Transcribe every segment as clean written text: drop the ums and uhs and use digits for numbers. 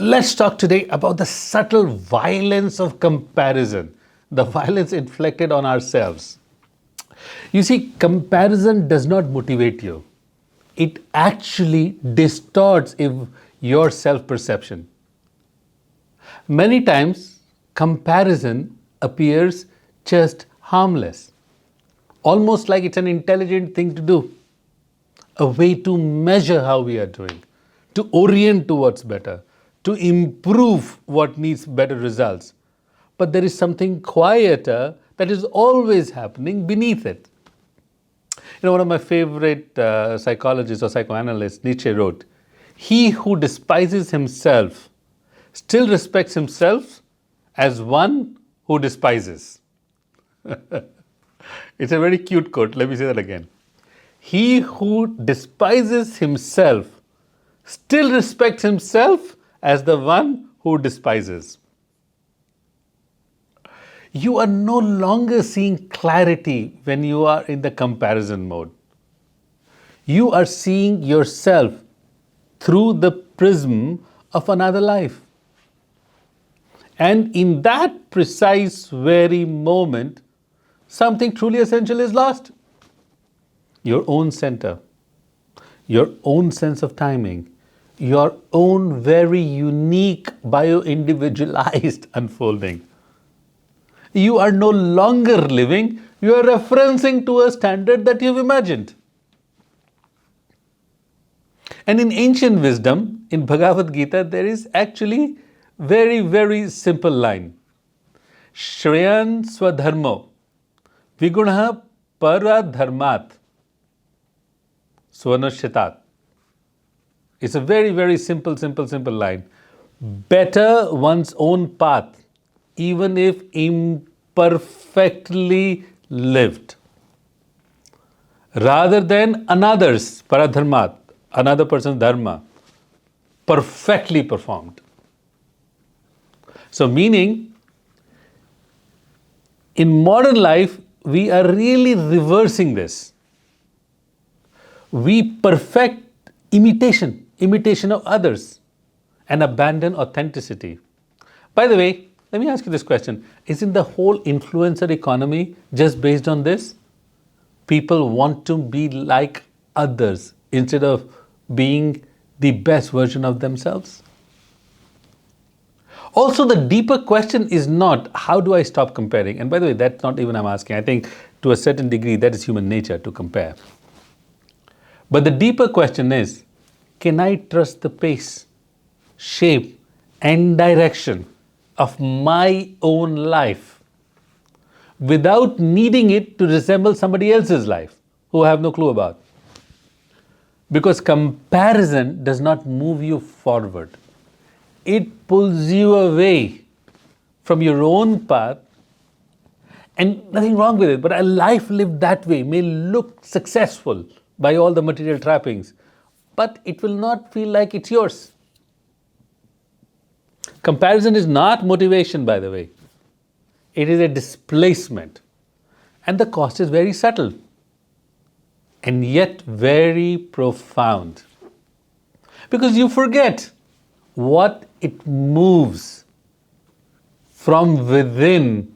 Let's talk today about the subtle violence of comparison, the violence inflicted on ourselves. You see, comparison does not motivate you. It actually distorts your self-perception. Many times, comparison appears just harmless, almost like it's an intelligent thing to do, a way to measure how we are doing, to orient to what's better, to improve what needs better results. But there is something quieter that is always happening beneath it. One of my favorite psychologists or psychoanalysts, Nietzsche, wrote, "He who despises himself still respects himself as one who despises." It's a very cute quote. Let me say that again. He who despises himself still respects himself as the one who despises. You are no longer seeing clarity when you are in the comparison mode. You are seeing yourself through the prism of another life. And in that precise very moment, something truly essential is lost. Your own center, your own sense of timing, your own very unique bio-individualized unfolding. You are no longer living, you are referencing to a standard that you've imagined. And in ancient wisdom, in Bhagavad Gita, there is actually very, very simple line. Shreyan swadharmo viguna paradharmat swanashitat. It's a very, very simple line. Better one's own path, even if imperfectly lived, rather than another's, paradharmat, another person's dharma, perfectly performed. So meaning, in modern life, we are really reversing this. We perfect imitation of others, and abandon authenticity. By the way, let me ask you this question. Isn't the whole influencer economy just based on this? People want to be like others instead of being the best version of themselves. Also, the deeper question is not, how do I stop comparing? And by the way, that's not even I'm asking. I think to a certain degree, that is human nature to compare. But the deeper question is, can I trust the pace, shape, and direction of my own life without needing it to resemble somebody else's life who I have no clue about? Because comparison does not move you forward. It pulls you away from your own path, and nothing wrong with it, but a life lived that way may look successful by all the material trappings, but it will not feel like it's yours. Comparison is not motivation, by the way. It is a displacement. And the cost is very subtle and yet very profound. Because you forget what it moves from within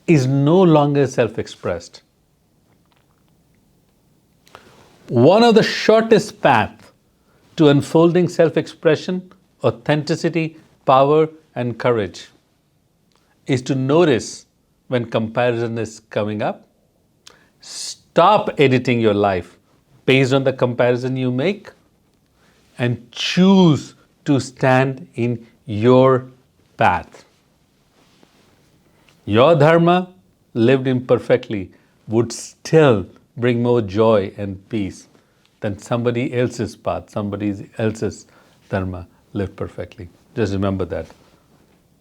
is no longer self-expressed. One of the shortest paths to unfolding self-expression, authenticity, power, and courage is to notice when comparison is coming up. Stop editing your life based on the comparison you make and choose to stand in your path. Your dharma, lived imperfectly, would still bring more joy and peace than somebody else's path, somebody else's dharma lived perfectly. Just remember that.